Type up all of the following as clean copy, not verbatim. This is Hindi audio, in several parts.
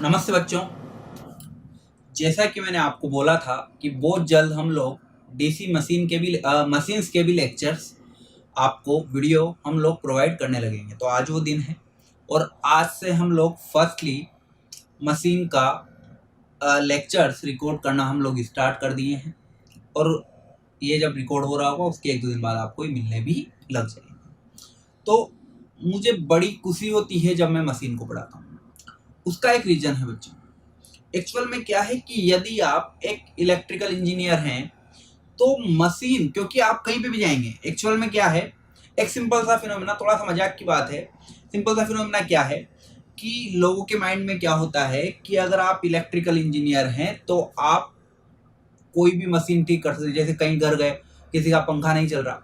नमस्ते बच्चों। जैसा कि मैंने आपको बोला था कि बहुत जल्द हम लोग डीसी मशीन्स के भी लेक्चर्स आपको वीडियो हम लोग प्रोवाइड करने लगेंगे। तो आज वो दिन है और आज से हम लोग फर्स्टली मशीन का लेक्चर्स रिकॉर्ड करना हम लोग स्टार्ट कर दिए हैं और ये जब रिकॉर्ड हो रहा होगा उसके एक दो दिन बाद आपको ये मिलने भी लग जाएगा। तो मुझे बड़ी खुशी होती है जब मैं मशीन को पढ़ाता हूँ। उसका एक रीज़न है बच्चों। एक्चुअल में क्या है कि यदि आप एक इलेक्ट्रिकल इंजीनियर हैं तो मशीन, क्योंकि आप कहीं पे भी जाएंगे, एक्चुअल में क्या है, एक सिंपल सा फिनोमेना, थोड़ा सा मजाक की बात है, सिंपल सा फिनोमेना क्या है कि लोगों के माइंड में क्या होता है कि अगर आप इलेक्ट्रिकल इंजीनियर हैं तो आप कोई भी मशीन ठीक कर सकते। जैसे कहीं घर गए, किसी का पंखा नहीं चल रहा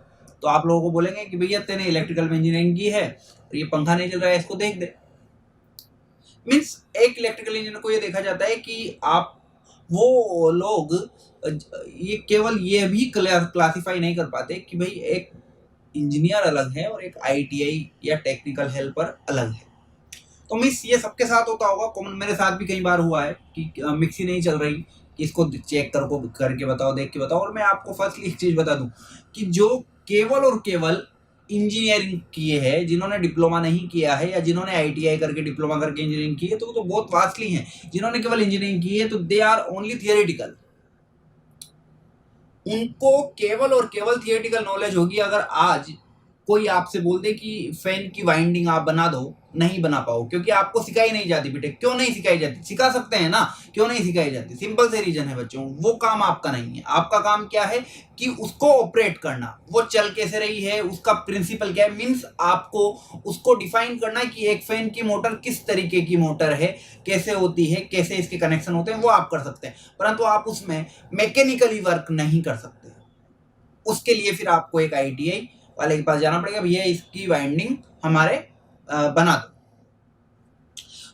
तो आप लोगों को बोलेंगे कि भैया तेने इलेक्ट्रिकल में इंजीनियरिंग की है और ये पंखा नहीं चल रहा है, इसको देख दे। मीन्स एक इलेक्ट्रिकल इंजीनियर को ये देखा जाता है कि आप वो लोग ये केवल ये भी क्लासिफाई नहीं कर पाते कि भाई एक इंजीनियर अलग है और एक आईटीआई या टेक्निकल हेल्पर अलग है। तो मिस ये सबके साथ होता होगा, कॉमन मेरे साथ भी कई बार हुआ है कि मिक्सी नहीं चल रही, कि इसको चेक करके बताओ, देख के बताओ। और मैं आपको फर्स्टली एक चीज़ बता दूं कि जो केवल और केवल इंजीनियरिंग किए हैं, जिन्होंने डिप्लोमा नहीं किया है या जिन्होंने आईटीआई करके डिप्लोमा करके इंजीनियरिंग की है तो बहुत वास्टली हैं। जिन्होंने केवल इंजीनियरिंग की है तो दे आर ओनली थियोरेटिकल, उनको केवल और केवल थियोरेटिकल नॉलेज होगी। अगर आज कोई आपसे बोल दे कि फैन की वाइंडिंग आप बना दो, नहीं बना पाओ क्योंकि आपको सिखाई नहीं जाती। बेटे क्यों नहीं सिखाई जाती? सिखा सकते हैं ना, क्यों नहीं सिखाई जाती? सिंपल से रीजन है बच्चों, वो काम आपका नहीं है। आपका काम क्या है कि उसको ऑपरेट करना, वो चल कैसे रही है, उसका प्रिंसिपल क्या है। मीन्स आपको उसको डिफाइन करना कि एक फैन की मोटर किस तरीके की मोटर है, कैसे होती है, कैसे इसके कनेक्शन होते हैं, वो आप कर सकते हैं। परंतु आप उसमें मैकेनिकली वर्क नहीं कर सकते। उसके लिए फिर आपको एक आईटीआई वाले के पास जाना पड़ेगा, भैया इसकी वाइंडिंग हमारे बना दो।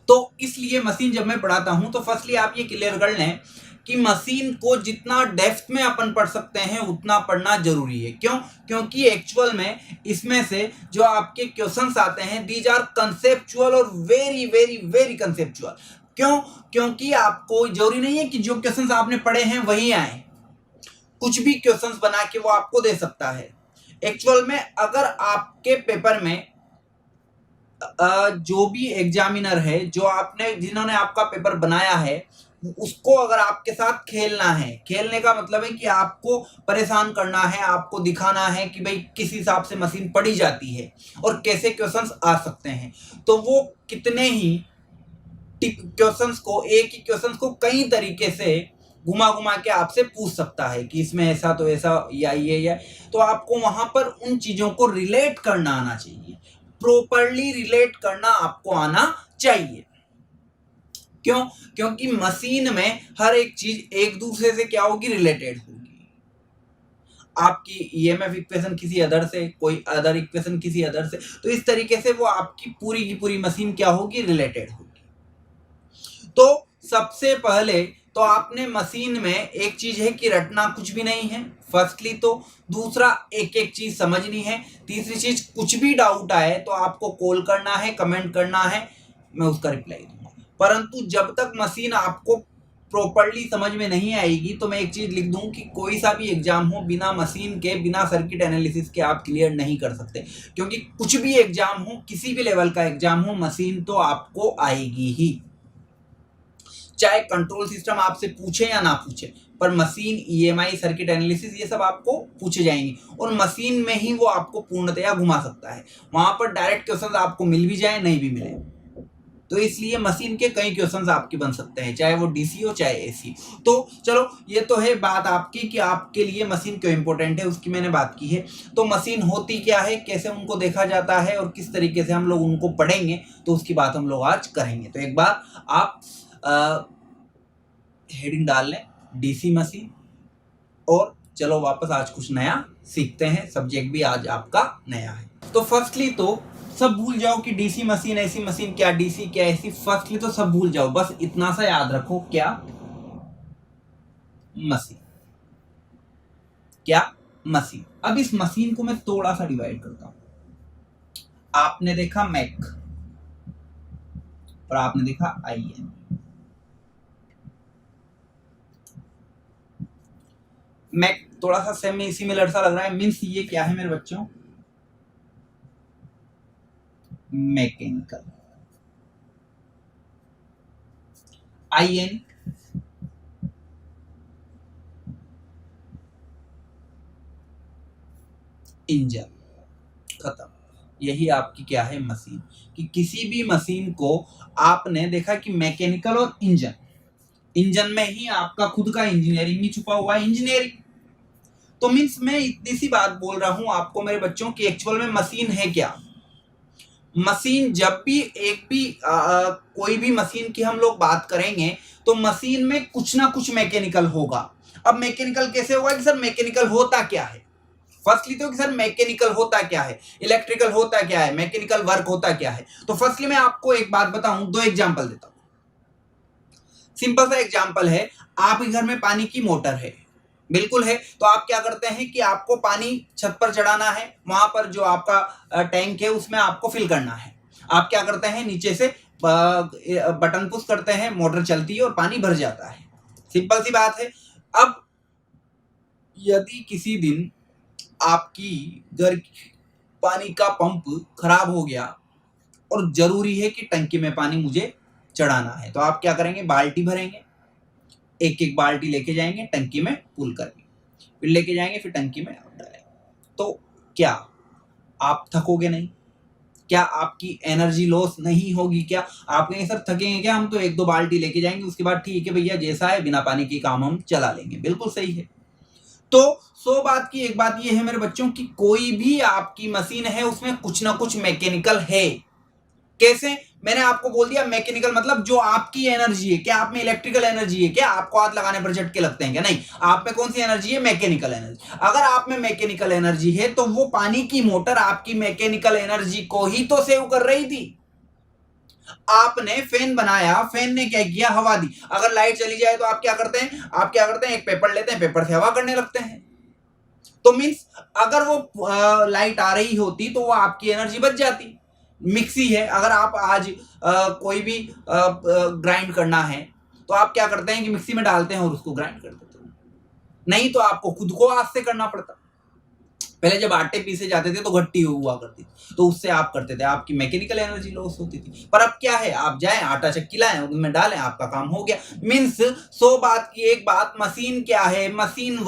तो इसलिए मशीन जब मैं पढ़ाता हूं तो फर्स्टली आप ये क्लियर कर लें कि मशीन को जितना डेप्थ में अपन पढ़ सकते हैं उतना पढ़ना जरूरी है। क्यों? क्योंकि एक्चुअल में इसमें से जो आपके क्वेश्चंस आते हैं दीज आर कंसेप्चुअल और वेरी वेरी वेरी कंसेप्चुअल। क्यों? क्योंकि आपको जरूरी नहीं है कि जो क्वेश्चंस आपने पढ़े हैं वही आए, कुछ भी क्वेश्चंस बना के वो आपको दे सकता है। एक्चुअल में अगर आपके पेपर में जो भी एग्जामिनर है, जिन्होंने आपका पेपर बनाया है, उसको अगर आपके साथ खेलना है, खेलने का मतलब है कि आपको परेशान करना है, आपको दिखाना है कि भाई किस हिसाब से मशीन पढ़ी जाती है और कैसे क्वेश्चंस आ सकते हैं, तो वो कितने ही क्वेश्चंस को, एक ही क्वेश्चंस को कई तरीके से घुमा घुमा के आपसे पूछ सकता है कि इसमें ऐसा तो ऐसा या ये या। तो आपको वहां पर उन चीजों को रिलेट करना आना चाहिए, प्रॉपरली रिलेट करना आपको आना चाहिए। क्यों? क्योंकि मशीन में हर एक चीज एक दूसरे से क्या होगी, रिलेटेड होगी। आपकी ईएमएफ इक्वेशन किसी अदर से, कोई अदर इक्वेशन किसी अदर से, तो इस तरीके से वो आपकी पूरी की पूरी मशीन क्या होगी, रिलेटेड होगी। तो सबसे पहले तो आपने मशीन में एक चीज है कि रटना कुछ भी नहीं है, फर्स्टली। तो दूसरा एक एक चीज समझनी है। तीसरी चीज, कुछ भी डाउट आए तो आपको कॉल करना है, कमेंट करना है, मैं उसका रिप्लाई दूंगा। परंतु जब तक मशीन आपको प्रॉपरली समझ में नहीं आएगी तो मैं एक चीज लिख दूं कि कोई सा भी एग्जाम हो बिना मशीन के, बिना सर्किट एनालिसिस के आप क्लियर नहीं कर सकते। क्योंकि कुछ भी एग्जाम हो, किसी भी लेवल का एग्जाम हो, मशीन तो आपको आएगी ही। चाहे कंट्रोल सिस्टम आपसे पूछे या ना पूछे, पर मशीन, ईएमआई, सर्किट एनालिसिस, ये सब आपको पूछे जाएंगे और मशीन में ही वो आपको पूर्णतया घुमा सकता है। वहां पर डायरेक्ट क्वेश्चंस आपको मिल भी जाए, नहीं भी मिले, तो इसलिए मशीन के कई क्वेश्चंस आपके बन सकते हैं, चाहे वो डीसी हो चाहे एसी। तो चलो, ये तो है बात आपकी कि आपके लिए मशीन क्यों इंपॉर्टेंट है, उसकी मैंने बात की है। तो मशीन होती क्या है, कैसे उनको देखा जाता है और किस तरीके से हम लोग उनको पढ़ेंगे, तो उसकी बात हम लोग आज करेंगे। तो एक बार आप हेडिंग डाल लें, डीसी मशीन, और चलो वापस आज कुछ नया सीखते हैं। सब्जेक्ट भी आज आपका नया है। तो फर्स्टली तो सब भूल जाओ कि डीसी मशीन, एसी मशीन क्या, डीसी क्या, एसी, फर्स्टली तो सब भूल जाओ। बस इतना सा याद रखो, क्या, मशीन, क्या, मशीन। अब इस मशीन को मैं थोड़ा सा डिवाइड करता हूं। आपने देखा मैक और आपने देखा आईएन। मैं थोड़ा सा सेमी सिमिलर सा लग रहा है, मीन्स ये क्या है मेरे बच्चों, मैकेनिकल, IN इंजन, खत्म। यही आपकी क्या है मशीन, कि किसी भी मशीन को आपने देखा कि मैकेनिकल और इंजन, इंजन में ही आपका खुद का इंजीनियरिंग ही छुपा हुआ है, इंजीनियरिंग। तो मीन्स मैं इतनी सी बात बोल रहा हूं आपको मेरे बच्चों की एक्चुअल में मशीन है क्या। मशीन जब भी एक भी कोई भी मशीन की हम लोग बात करेंगे तो मशीन में कुछ ना कुछ मैकेनिकल होगा। अब मैकेनिकल कैसे होगा कि सर मैकेनिकल होता क्या है, फर्स्टली तो कि सर मैकेनिकल होता क्या है, इलेक्ट्रिकल होता क्या है, मैकेनिकल वर्क होता क्या है। तो फर्स्टली मैं आपको एक बात बताऊं, दो एग्जांपल देता हूं। सिंपल सा एग्जांपल है, आपके घर में पानी की मोटर है, बिल्कुल है, तो आप क्या करते हैं कि आपको पानी छत पर चढ़ाना है, वहां पर जो आपका टैंक है उसमें आपको फिल करना है। आप क्या करते हैं, नीचे से बटन पुश करते हैं, मोटर चलती है और पानी भर जाता है, सिंपल सी बात है। अब यदि किसी दिन आपकी घर पानी का पंप खराब हो गया और जरूरी है कि टंकी में पानी मुझे चढ़ाना है, तो आप क्या करेंगे, बाल्टी भरेंगे, एक एक बाल्टी लेके जाएंगे टंकी में पुल करके, फिर लेके जाएंगे, फिर टंकी में आप डालेंगे। तो क्या आप थकोगे नहीं, क्या आपकी एनर्जी लॉस नहीं होगी, क्या आप कहेंगे सर थकेंगे क्या, हम तो एक दो बाल्टी लेके जाएंगे, उसके बाद ठीक है भैया जैसा है बिना पानी के काम हम चला लेंगे, बिल्कुल सही है। तो 100 बात की एक बात ये है मेरे बच्चों की कोई भी आपकी मशीन है उसमें कुछ ना कुछ मैकेनिकल है। कैसे, मैंने आपको बोल दिया मैकेनिकल मतलब जो आपकी एनर्जी है, क्या आप में इलेक्ट्रिकल एनर्जी है, क्या आपको हाथ लगाने पर झटके लगते हैं क्या, नहीं, आप में कौन सी एनर्जी है, मैकेनिकल एनर्जी। अगर आप में मैकेनिकल एनर्जी है तो वो पानी की मोटर आपकी मैकेनिकल एनर्जी को ही तो सेव कर रही थी। आपने फैन बनाया, फैन ने क्या किया, हवा दी। अगर लाइट चली जाए तो आप क्या करते हैं, एक पेपर लेते हैं, पेपर से हवा करने लगते हैं। तो मीन्स अगर वो लाइट आ रही होती तो वो आपकी एनर्जी बच जाती। मिक्सी है, अगर आप आज कोई भी ग्राइंड करना है तो आप क्या करते हैं कि मिक्सी में डालते हैं और उसको ग्राइंड कर देते हैं, नहीं तो आपको खुद को हाथ से करना पड़ता। पहले जब आटे पीसे जाते थे तो घट्टी हुआ करती थी, तो उससे आप करते थे, आपकी मैकेनिकल एनर्जी लॉस होती थी। पर अब क्या है, आप जाएं आटा चक्की लाएं, उनमें डालें, आपका काम हो गया। मीन्स 100 बात की एक बात, मशीन क्या है, मशीन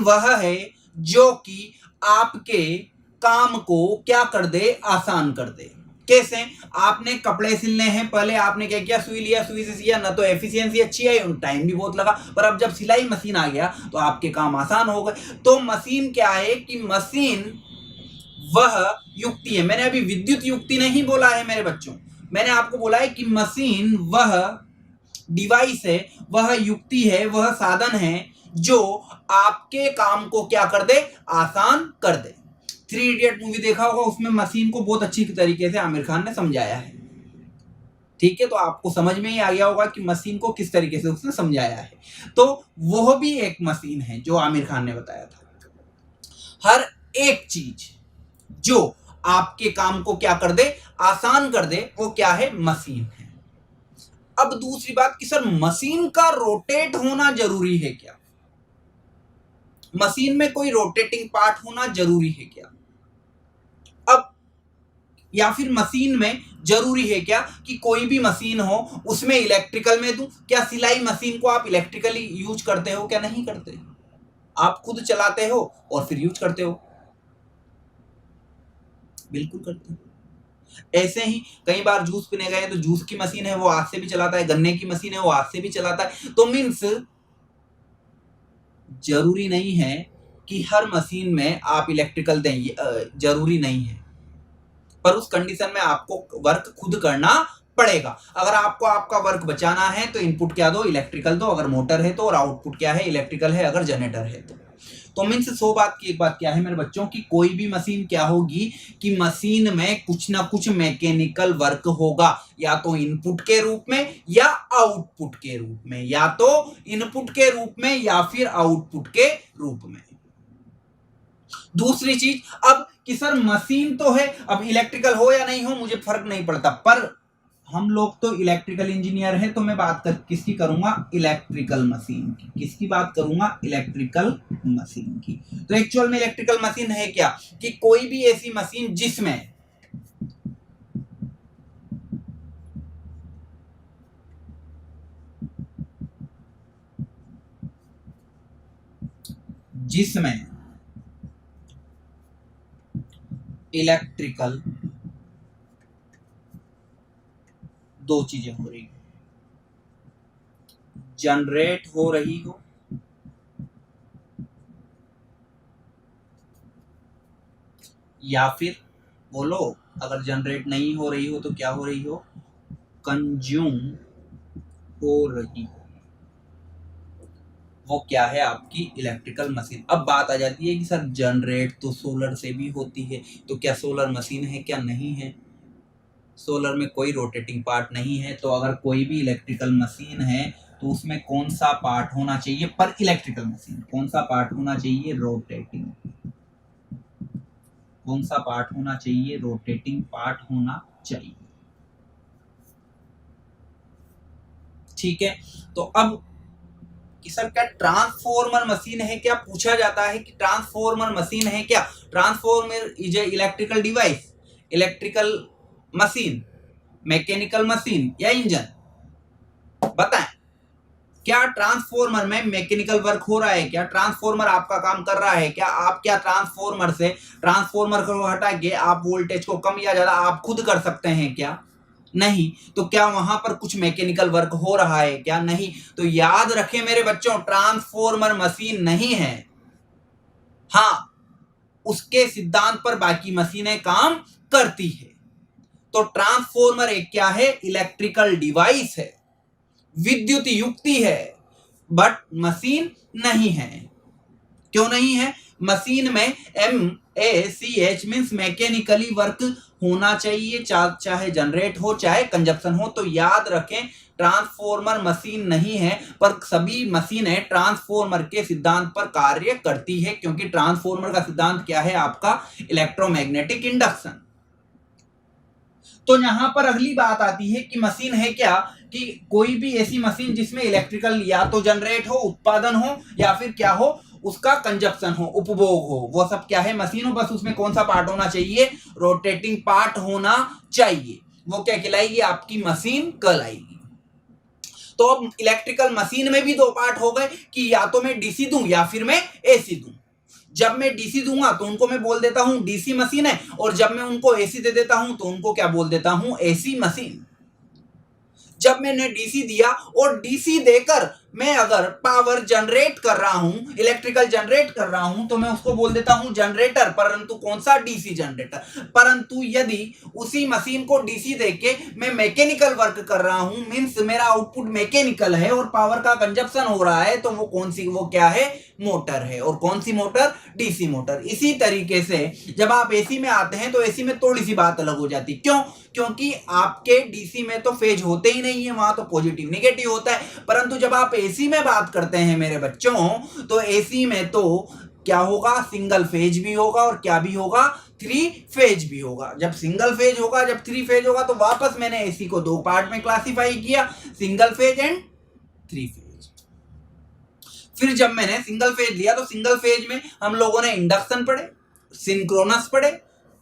वह है जो कि आपके काम को क्या कर दे, आसान कर दे। कैसे, आपने कपड़े सिलने हैं, पहले आपने क्या किया, सुई लिया, सुई से सिया, ना तो एफिशिएंसी अच्छी आई, टाइम भी बहुत लगा, पर अब जब सिलाई मशीन आ गया तो आपके काम आसान हो गए। तो मशीन क्या है कि मशीन वह युक्ति है, मैंने अभी विद्युत युक्ति नहीं बोला है मेरे बच्चों, मैंने आपको बोला है कि मशीन वह डिवाइस है, वह युक्ति है, वह साधन है जो आपके काम को क्या कर दे, आसान कर दे। 3 इडियट मूवी देखा होगा, उसमें मशीन को बहुत अच्छी तरीके से आमिर खान ने समझाया है, ठीक है, तो आपको समझ में ही आ गया होगा कि मशीन को किस तरीके से उसने समझाया है। तो वह भी एक मशीन है जो आमिर खान ने बताया था। हर एक चीज जो आपके काम को क्या कर दे, आसान कर दे, वो क्या है, मशीन है। अब दूसरी बात कि सर मशीन का रोटेट होना जरूरी है क्या, मशीन में कोई रोटेटिंग पार्ट होना जरूरी है क्या। अब या फिर मशीन में जरूरी है क्या कि कोई भी मशीन हो उसमें इलेक्ट्रिकल में दूं, क्या सिलाई मशीन को आप इलेक्ट्रिकली यूज करते हो, क्या नहीं करते, आप खुद चलाते हो और फिर यूज करते हो, बिल्कुल करते हो। ऐसे ही कई बार जूस पीने गए तो जूस की मशीन है वो हाथ से भी चलाता है, गन्ने की मशीन है वो हाथ से भी चलाता है। तो मीन्स जरूरी नहीं है कि हर मशीन में आप इलेक्ट्रिकल दें, जरूरी नहीं है, पर उस कंडीशन में आपको वर्क खुद करना पड़ेगा। अगर आपको आपका वर्क बचाना है तो इनपुट क्या दो, इलेक्ट्रिकल दो अगर मोटर है तो, और आउटपुट क्या है, इलेक्ट्रिकल है अगर जनरेटर है तो मीन्स 100 बात की एक बात क्या है मेरे बच्चों की कोई भी मशीन क्या होगी कि मशीन में कुछ ना कुछ मैकेनिकल वर्क होगा, या तो इनपुट के रूप में या आउटपुट के रूप में, या तो इनपुट के रूप में या फिर आउटपुट के रूप में। दूसरी चीज, अब कि सर मशीन तो है, अब इलेक्ट्रिकल हो या नहीं हो मुझे फर्क नहीं पड़ता, पर हम लोग तो इलेक्ट्रिकल इंजीनियर हैं, तो मैं बात कर किसकी करूंगा, इलेक्ट्रिकल मशीन की। किसकी बात करूंगा, इलेक्ट्रिकल मशीन की। तो एक्चुअल में इलेक्ट्रिकल मशीन है क्या, कि कोई भी ऐसी मशीन जिसमें इलेक्ट्रिकल दो चीजें हो रही हो, जनरेट हो रही हो या फिर बोलो, अगर जनरेट नहीं हो रही हो तो क्या हो रही हो, कंज्यूम हो रही हो, वो क्या है, आपकी इलेक्ट्रिकल मशीन। अब बात आ जाती है कि सर जनरेट तो सोलर से भी होती है, तो क्या सोलर मशीन है, क्या नहीं है। सोलर में कोई रोटेटिंग पार्ट नहीं है, तो अगर कोई भी इलेक्ट्रिकल मशीन है तो उसमें कौन सा पार्ट होना चाहिए, पर इलेक्ट्रिकल मशीन कौन सा पार्ट होना चाहिए, रोटेटिंग। कौन सा पार्ट होना चाहिए, रोटेटिंग पार्ट होना चाहिए। ठीक है, तो अब कि सर क्या ट्रांसफॉर्मर मशीन है क्या, पूछा जाता है कि ट्रांसफॉर्मर मशीन है क्या। Transformer is a electrical device, electrical machine, mechanical machine या इंजन। बताएं, क्या ट्रांसफॉर्मर में मैकेनिकल वर्क हो रहा है, क्या ट्रांसफॉर्मर आपका काम कर रहा है क्या, आप क्या ट्रांसफॉर्मर से ट्रांसफॉर्मर को हटा के आप वोल्टेज को कम या ज्यादा आप खुद कर सकते हैं क्या, नहीं। तो क्या वहां पर कुछ मैकेनिकल वर्क हो रहा है क्या, नहीं। तो याद रखें मेरे बच्चों, ट्रांसफॉर्मर मशीन नहीं है, हाँ उसके सिद्धांत पर बाकी मशीनें काम करती है। तो ट्रांसफॉर्मर एक क्या है, इलेक्ट्रिकल डिवाइस है, विद्युत युक्ति है, बट मशीन नहीं है। क्यों नहीं है, मशीन में MACH मीन्स मैकेनिकली वर्क होना चाहिए, चाहे जनरेट हो चाहे कंजप्शन हो। तो याद रखें, ट्रांसफॉर्मर मशीन नहीं है, पर सभी मशीनें ट्रांसफॉर्मर के सिद्धांत पर कार्य करती है, क्योंकि ट्रांसफॉर्मर का सिद्धांत क्या है आपका, इलेक्ट्रोमैग्नेटिक इंडक्शन। तो यहां पर अगली बात आती है कि मशीन है क्या, कि कोई भी ऐसी मशीन जिसमें इलेक्ट्रिकल या तो जनरेट हो, उत्पादन हो, या फिर क्या हो, उसका कंजप्शन हो, उपभोग हो, वो सब क्या है, मशीन हो। बस उसमें कौन सा पार्ट होना चाहिए, रोटेटिंग पार्ट होना चाहिए। वो क्या कहलाएगी, आपकी मशीन कहलाएगी। तो अब इलेक्ट्रिकल मशीन में भी दो पार्ट हो गए, कि या तो मैं डीसी दूं या फिर मैं एसी दूं। जब मैं डीसी दूंगा तो उनको मैं बोल देता हूं डीसी मशीन है, और जब मैं उनको एसी दे देता हूं तो उनको क्या बोल देता हूं, एसी मशीन। जब मैंने डीसी दिया और डीसी देकर मैं अगर पावर जनरेट कर रहा हूं, इलेक्ट्रिकल जनरेट कर रहा हूं, तो मैं उसको बोल देता हूं जनरेटर, परंतु कौन सा, डीसी जनरेटर। परंतु यदि उसी मशीन को डीसी देके मैं मैकेनिकल वर्क कर रहा हूं, मींस मेरा आउटपुट मैकेनिकल है और पावर का कंजप्शन हो रहा है, तो वो कौन सी, वो क्या है, मोटर है। और कौन सी मोटर, डीसी मोटर। इसी तरीके से जब आप एसी में आते हैं तो एसी में थोड़ी सी बात अलग हो जाती, क्यों, क्योंकि आपके डीसी में तो फेज होते ही नहीं है, वहां तो पॉजिटिव नेगेटिव होता है। परंतु जब आप एसी में बात करते हैं मेरे बच्चों, तो एसी में तो क्या होगा, सिंगल फेज भी होगा और क्या भी होगा, थ्री फेज भी होगा। जब सिंगल फेज होगा, जब थ्री फेज होगा, तो वापस मैंने एसी को दो पार्ट में क्लासिफाई किया, single phase and three phase. फिर जब मैंने सिंगल फेज लिया तो सिंगल फेज में हम लोगों ने इंडक्शन पढ़े, सिंक्रोनस पढ़े,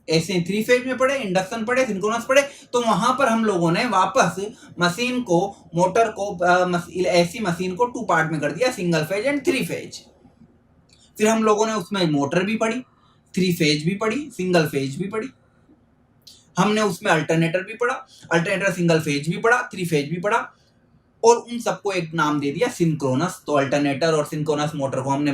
ऐसे थ्री फेज में पढ़े, इंडक्शन पढ़े, सिंक्रोनस पढ़े। तो वहां पर हम लोगों ने वापस मशीन को, मोटर को, ऐसी मशीन को टू पार्ट में कर दिया, single phase and three phase. फिर हम लोगों ने उसमें मोटर भी पढ़ी, थ्री फेज भी पढ़ी, सिंगल फेज भी पढ़ी। हमने उसमें अल्टरनेटर भी पढ़ा, अल्टरनेटर सिंगल फेज भी पढ़ा, थ्री फेज भी पढ़ा, और उन सबको एक नाम दे दिया सिंक्रोनस। तो अल्टरनेटर और सिंक्रोनस मोटर को हमने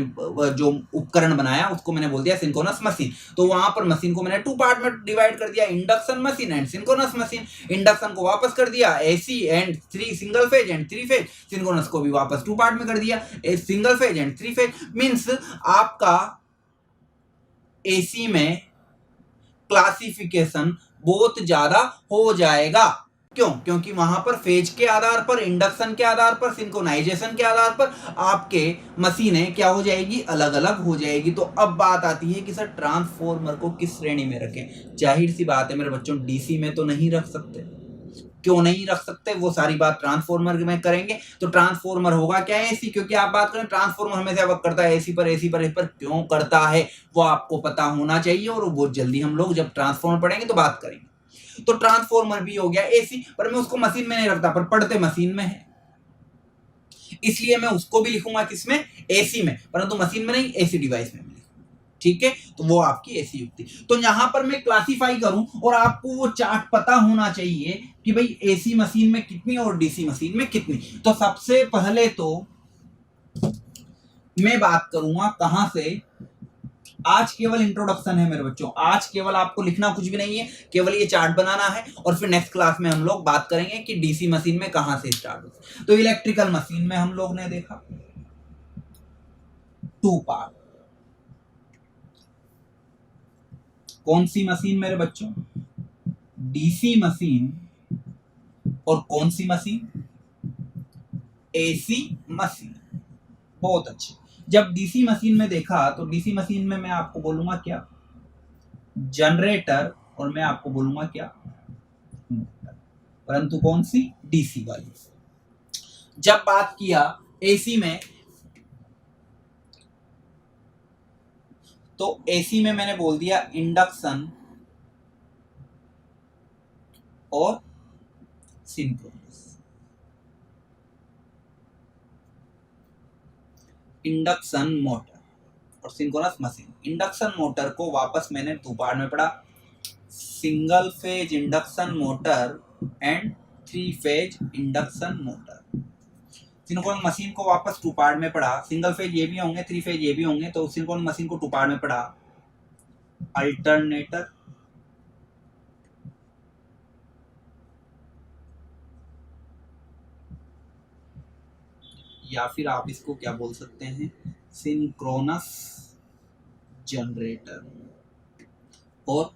जो उपकरण बनाया उसको मैंने बोल दिया सिंक्रोनस मशीन। तो वहां पर मशीन को मैंने टू पार्ट में डिवाइड कर दिया, induction machine and synchronous machine. Induction को वापस कर दिया AC and three, single phase and three phase. Synchronous को भी वापस टू पार्ट में कर दिया, single phase and three phase. Means आपका एसी में क्लासिफिकेशन बहुत ज्यादा हो जाएगा। क्यों, क्योंकि वहां पर फेज के आधार पर, इंडक्शन के आधार पर, सिंक्रोनाइजेशन के आधार पर आपके मशीनें क्या हो जाएगी, अलग अलग हो जाएगी। तो अब बात आती है कि सर ट्रांसफॉर्मर को किस श्रेणी में रखें। जाहिर सी बात है मेरे बच्चों, डीसी में तो नहीं रख सकते, क्यों नहीं रख सकते, वो सारी बात ट्रांसफॉर्मर में करेंगे। तो ट्रांसफॉर्मर होगा क्या एसी, क्योंकि आप बात करें ट्रांसफॉर्मर हमेशा वर्क करता है एसी पर, एसी पर, इस पर क्यों करता है वो आपको पता होना चाहिए, और वो बहुत जल्दी हम लोग जब ट्रांसफॉर्मर पढ़ेंगे तो बात करेंगे। तो ट्रांसफॉर्मर भी हो गया एसी, पर मैं उसको मशीन में नहीं रखता, पर पढ़ते मशीन में है, इसलिए मैं उसको भी लिखूंगा किसमें, एसी में, परंतु मशीन में नहीं, एसी डिवाइस में। ठीक है, तो वो आपकी ऐसी युक्ति। तो यहां पर मैं क्लासिफाई करूं और आपको वो चार्ट पता होना चाहिए कि भाई एसी मशीन में कितनी और डीसी मशीन में कितनी। तो सबसे पहले तो मैं बात करूंगा कहां से, आज केवल इंट्रोडक्शन है मेरे बच्चों, आज केवल आपको लिखना कुछ भी नहीं है, केवल ये चार्ट बनाना है, और फिर नेक्स्ट क्लास में हम लोग बात करेंगे कि डीसी मशीन में कहां से स्टार्ट हो। तो इलेक्ट्रिकल मशीन में हम लोग ने देखा 2 पार्ट। कौन सी मशीन मेरे बच्चों, डीसी मशीन, और कौन सी मशीन, एसी मशीन। बहुत अच्छे। जब डीसी मशीन में देखा तो डीसी मशीन में मैं आपको बोलूंगा क्या, जनरेटर, और मैं आपको बोलूंगा क्या, परंतु कौन सी, डीसी वाली। जब बात किया एसी में, तो एसी में मैंने बोल दिया इंडक्शन और सिंक्रोनस। इंडक्शन मोटर और सिंक्रोनस मशीन। इंडक्शन मोटर को वापस मैंने 2 पार्ट में पढ़ा, single phase induction motor and 3 phase induction motor. Synchronous machine को वापस 2 पार्ट में पढ़ा, सिंगल फेज ये भी होंगे, 3 फेज ये भी होंगे। तो सिंक्रोनस मशीन को 2 पार्ट में पढ़ा, अल्टरनेटर या फिर आप इसको क्या बोल सकते हैं, सिंक्रोनस जनरेटर और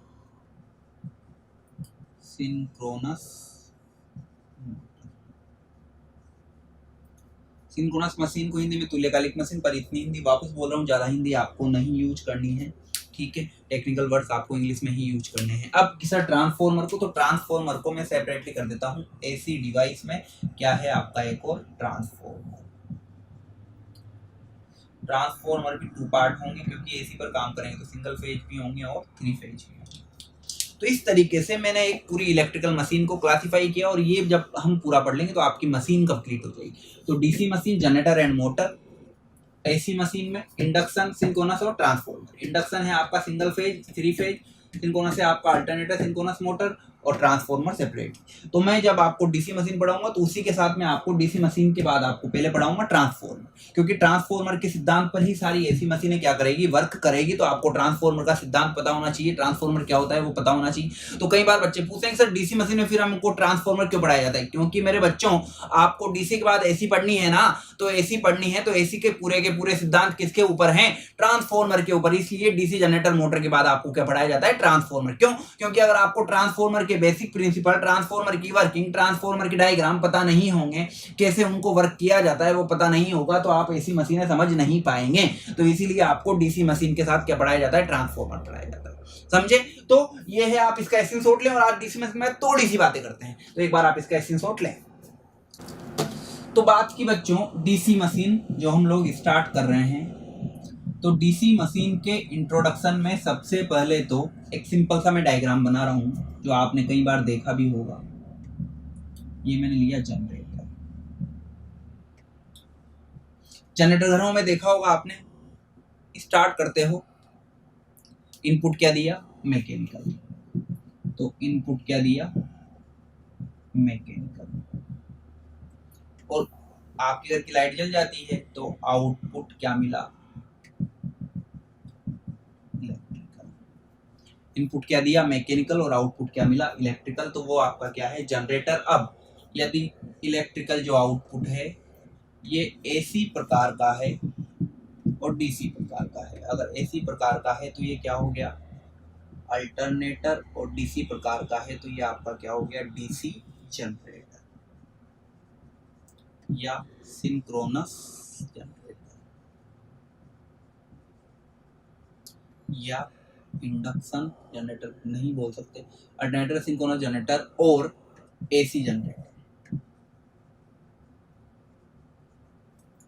सिंक्रोनस मशीन को हिंदी में तुल्यकालिक मशीन, पर इतनी हिंदी वापस बोल रहा हूँ, ज्यादा हिंदी आपको नहीं यूज करनी है, ठीक है। टेक्निकल वर्ड्स आपको इंग्लिश में ही यूज करने हैं। अब किसा ट्रांसफॉर्मर को, तो ट्रांसफॉर्मर को मैं सेपरेटली कर देता हूँ, एसी डिवाइस में क्या है आपका एक और ट्रांसफॉर्मर। ट्रांसफॉर्मर भी 2 पार्ट होंगे, क्योंकि एसी पर काम करेंगे तो सिंगल फेज भी होंगे और 3 फेज भी होंगे। तो इस तरीके से मैंने एक पूरी इलेक्ट्रिकल मशीन को क्लासिफाई किया, और ये जब हम पूरा पढ़ लेंगे तो आपकी मशीन कंप्लीट हो जाएगी। तो DC machine generator and motor, AC machine में इंडक्शन, सिंक्रोनस और ट्रांसफॉर्मर। इंडक्शन है आपका सिंगल फेज, 3 फेज, सिंक्रोनस है आपका अल्टरनेटर सिंक्रोनस मोटर, और ट्रांसफॉर्मर सेपरेट। तो मैं जब आपको डीसी मशीन पढ़ाऊंगा तो उसी के साथ में आपको डीसी मशीन के बाद आपको पहले पढ़ाऊंगा ट्रांसफॉर्मर, क्योंकि ट्रांसफॉर्मर के सिद्धांत पर ही सारी एसी मशीनें क्या करेगी, वर्क करेगी। तो आपको ट्रांसफॉर्मर का सिद्धांत पता होना चाहिए, ट्रांसफॉर्मर क्या होता है वो पता होना चाहिए। तो कई बार बच्चे पूछते हैं सर डीसी मशीन में फिर हमको ट्रांसफॉर्मर क्यों पढ़ाया जाता है, क्योंकि मेरे बच्चों आपको डीसी के बाद एसी पढ़नी है ना, तो एसी पढ़नी है, तो एसी के पूरे सिद्धांत किसके ऊपर हैं, ट्रांसफॉर्मर के ऊपर। इसलिए डीसी जनरेटर मोटर के बाद आपको क्या पढ़ाया जाता है, ट्रांसफॉर्मर। क्यों, क्योंकि अगर आपको ट्रांसफॉर्मर के बेसिक प्रिंसिपल, ट्रांसफॉर्मर की वर्किंग, ट्रांसफॉर्मर की डायग्राम पता नहीं होंगे, कैसे उनको वर्क किया जाता है वो पता नहीं होगा, तो आप एसी मशीनें समझ नहीं पाएंगे। तो इसीलिए आपको डीसी मशीन के साथ क्या पढ़ाया जाता है, ट्रांसफॉर्मर पढ़ाया जाता है। समझे? तो ये है, आप इसका स्क्रीनशॉट लें, और आज डीसी मशीन में थोड़ी सी बातें करते हैं, तो एक बार आप इसका स्क्रीनशॉट लें। तो बात की बच्चों डीसी मशीन जो हम लोग स्टार्ट कर रहे हैं, तो डीसी मशीन के इंट्रोडक्शन में सबसे पहले तो एक सिंपल सा मैं डायग्राम बना रहा हूं, जो आपने कई बार देखा भी होगा। ये मैंने लिया जनरेटर। जनरेटर घरों में देखा होगा आपने, स्टार्ट करते हो, इनपुट क्या दिया, मैकेनिकल। तो इनपुट क्या दिया, मैकेनिकल, और आपकी घर की लाइट जल जाती है तो आउटपुट क्या मिला, इलेक्ट्रिकल। इनपुट क्या दिया, मैकेनिकल, और आउटपुट क्या मिला, इलेक्ट्रिकल। तो वो आपका क्या है, जनरेटर। अब यदि इलेक्ट्रिकल जो आउटपुट है ये एसी प्रकार का है और डीसी प्रकार का है। अगर एसी प्रकार का है तो ये क्या हो गया, अल्टरनेटर, और डीसी प्रकार का है तो ये आपका क्या हो गया, डीसी जनरेटर या सिंक्रोनस जनरेटर या इंडक्शन जनरेटर नहीं बोल सकते, अल्टरनेटर, सिंक्रोनस जनरेटर और एसी जनरेटर।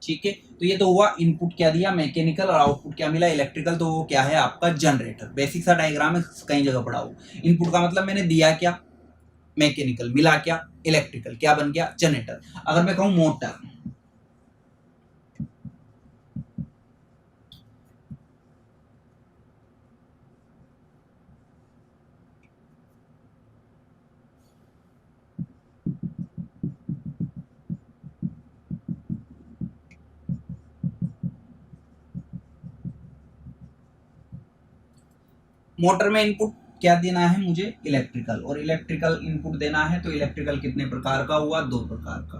ठीक है, तो ये तो हुआ इनपुट क्या दिया मैकेनिकल और आउटपुट क्या मिला इलेक्ट्रिकल, तो वो क्या है आपका जनरेटर। बेसिक सा डायग्राम है, कई जगह पढ़ा हो। इनपुट का मतलब मैंने दिया क्या मैकेनिकल, मिला क्या इलेक्ट्रिकल, क्या बन गया जनरेटर। अगर मैं कहूं मोटर, मोटर में इनपुट क्या देना है मुझे इलेक्ट्रिकल, और इलेक्ट्रिकल इनपुट देना है, तो इलेक्ट्रिकल कितने प्रकार का हुआ, दो प्रकार का।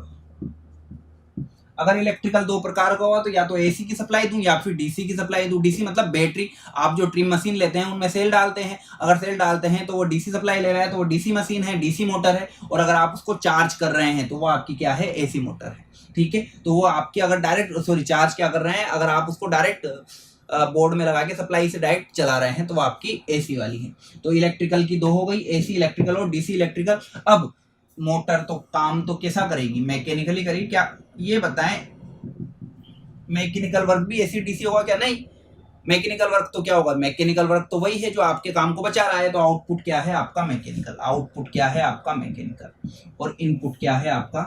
अगर इलेक्ट्रिकल दो प्रकार का हुआ तो या तो एसी की सप्लाई दूं या फिर डीसी की सप्लाई दूं। डीसी मतलब बैटरी, आप जो ट्रिम मशीन लेते हैं उनमें सेल डालते हैं, अगर सेल डालते हैं तो वो डीसी सप्लाई ले रहा है, तो वो डीसी मशीन है, डीसी मोटर है। और अगर आप उसको चार्ज कर रहे हैं तो वो आपकी क्या है एसी मोटर है। ठीक है, तो वो आपकी अगर डायरेक्ट चार्ज क्या कर रहे हैं, अगर आप उसको डायरेक्ट बोर्ड में लगा के सप्लाई से डायरेक्ट चला रहे हैं तो वो आपकी एसी वाली है। तो इलेक्ट्रिकल की दो हो गई, एसी इलेक्ट्रिकल और डीसी इलेक्ट्रिकल। अब मोटर तो काम तो कैसा करेगी, मैकेनिकली करेगी क्या, ये बताएं। मैकेनिकल वर्क भी एसी डीसी होगा क्या, नहीं। मैकेनिकल वर्क तो क्या होगा, मैकेनिकल वर्क तो वही है जो आपके काम को बचा रहा है। तो आउटपुट क्या है आपका मैकेनिकल, आउटपुट क्या है आपका मैकेनिकल, और इनपुट क्या है आपका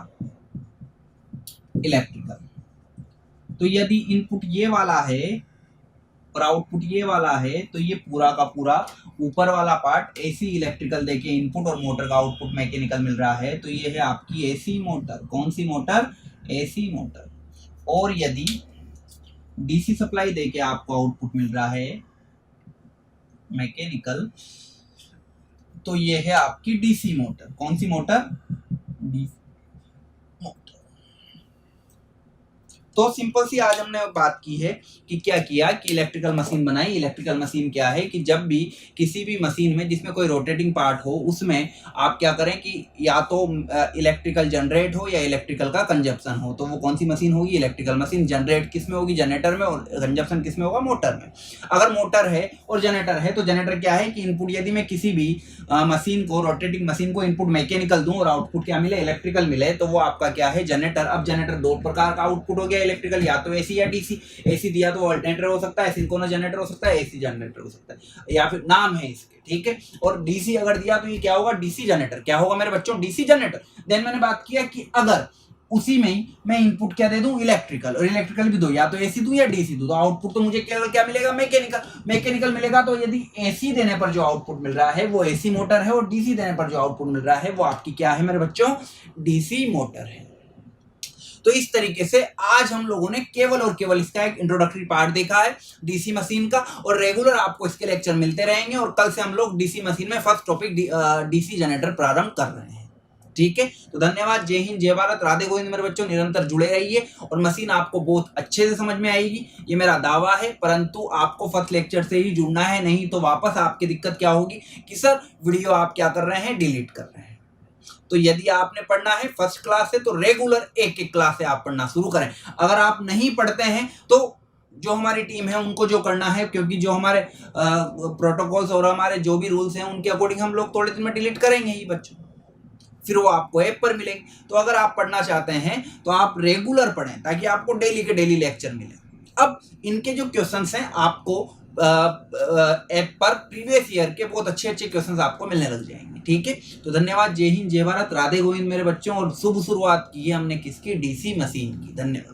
इलेक्ट्रिकल। तो यदि इनपुट ये वाला है और आउटपुट ये वाला है, तो ये पूरा का पूरा ऊपर वाला पार्ट एसी इलेक्ट्रिकल देके इनपुट और मोटर का आउटपुट मैकेनिकल मिल रहा है, तो ये है आपकी एसी मोटर। कौन सी मोटर, एसी मोटर। और यदि डीसी सप्लाई देके आपको आउटपुट मिल रहा है मैकेनिकल, तो ये है आपकी डीसी मोटर। कौन सी मोटर, डीसी मोटर। तो सिंपल सी आज हमने बात की है कि क्या किया कि इलेक्ट्रिकल मशीन बनाई। इलेक्ट्रिकल मशीन क्या है कि जब भी किसी भी मशीन में जिसमें कोई रोटेटिंग पार्ट हो उसमें आप क्या करें कि या तो इलेक्ट्रिकल जनरेट हो या इलेक्ट्रिकल का कंजप्शन हो, तो वो कौन सी मशीन होगी, इलेक्ट्रिकल मशीन। जनरेट किस में होगी, जनरेटर में, और कंजप्शन किस में होगा, मोटर में। अगर मोटर है और जनरेटर है तो जनरेटर क्या है कि इनपुट यदि मैं किसी भी मशीन को, रोटेटिंग मशीन को इनपुट मैकेनिकल दूं और आउटपुट क्या मिले इलेक्ट्रिकल मिले, तो वो आपका क्या है जनरेटर। अब जनरेटर दो प्रकार का आउटपुट हो गया इलेक्ट्रिकल, या तो एसी या डीसी। एसी दिया तो अल्टरनेटर हो सकता है, सिंक्रोनस जनरेटर हो सकता है, एसी जनरेटर हो सकता है, या फिर नाम है इसके। ठीक है, और डीसी अगर दिया तो ये क्या होगा, डीसी जनरेटर। क्या होगा मेरे बच्चों, डीसी जनरेटर। देन मैंने बात किया कि अगर उसी में ही मैं इनपुट क्या दे दूं इलेक्ट्रिकल, और इलेक्ट्रिकल भी दो, या तो एसी दूं या डीसी दूं, तो आउटपुट तो मुझे क्या मिलेगा, मैकेनिकल मिलेगा। तो यदि एसी देने पर जो आउटपुट मिल रहा है वो एसी मोटर है, और डीसी देने पर जो आउटपुट मिल रहा है वो आपकी क्या है मेरे बच्चों, डीसी मोटर है। तो इस तरीके से आज हम लोगों ने केवल और केवल इसका एक इंट्रोडक्टरी पार्ट देखा है डीसी मशीन का, और रेगुलर आपको इसके लेक्चर मिलते रहेंगे। और कल से हम लोग डीसी मशीन में फर्स्ट टॉपिक डीसी जनरेटर प्रारंभ कर रहे हैं। ठीक है, तो धन्यवाद, जय हिंद, जय भारत, राधे गोविंद मेरे बच्चों। निरंतर जुड़े रहिए और मशीन आपको बहुत अच्छे से समझ में आएगी, ये मेरा दावा है। परंतु आपको फर्स्ट लेक्चर से ही जुड़ना है, नहीं तो वापस आपकी दिक्कत क्या होगी कि सर वीडियो आप क्या कर रहे हैं, डिलीट कर रहे हैं। तो यदि आपने पढ़ना है फर्स्ट क्लास से तो रेगुलर एक एक क्लास से आप पढ़ना शुरू करें। अगर आप नहीं पढ़ते हैं तो जो हमारी टीम है उनको जो करना है, क्योंकि जो हमारे प्रोटोकॉल्स और हमारे जो भी रूल्स हैं उनके अकॉर्डिंग हम लोग थोड़े दिन में डिलीट करेंगे ही बच्चों, फिर वो आपको ऐप पर मिलेंगे। तो अगर आप पढ़ना चाहते हैं तो आप रेगुलर पढ़ें ताकि आपको डेली के डेली लेक्चर मिले। अब इनके जो क्वेश्चंस हैं आपको ऐप पर प्रीवियस ईयर के बहुत अच्छे अच्छे क्वेश्चंस आपको मिलने लग जाएंगे। ठीक है, तो धन्यवाद, जय हिंद, जय भारत, राधे गोविंद मेरे बच्चों। और शुभ शुरुआत की है हमने किसकी, डीसी मशीन की। धन्यवाद।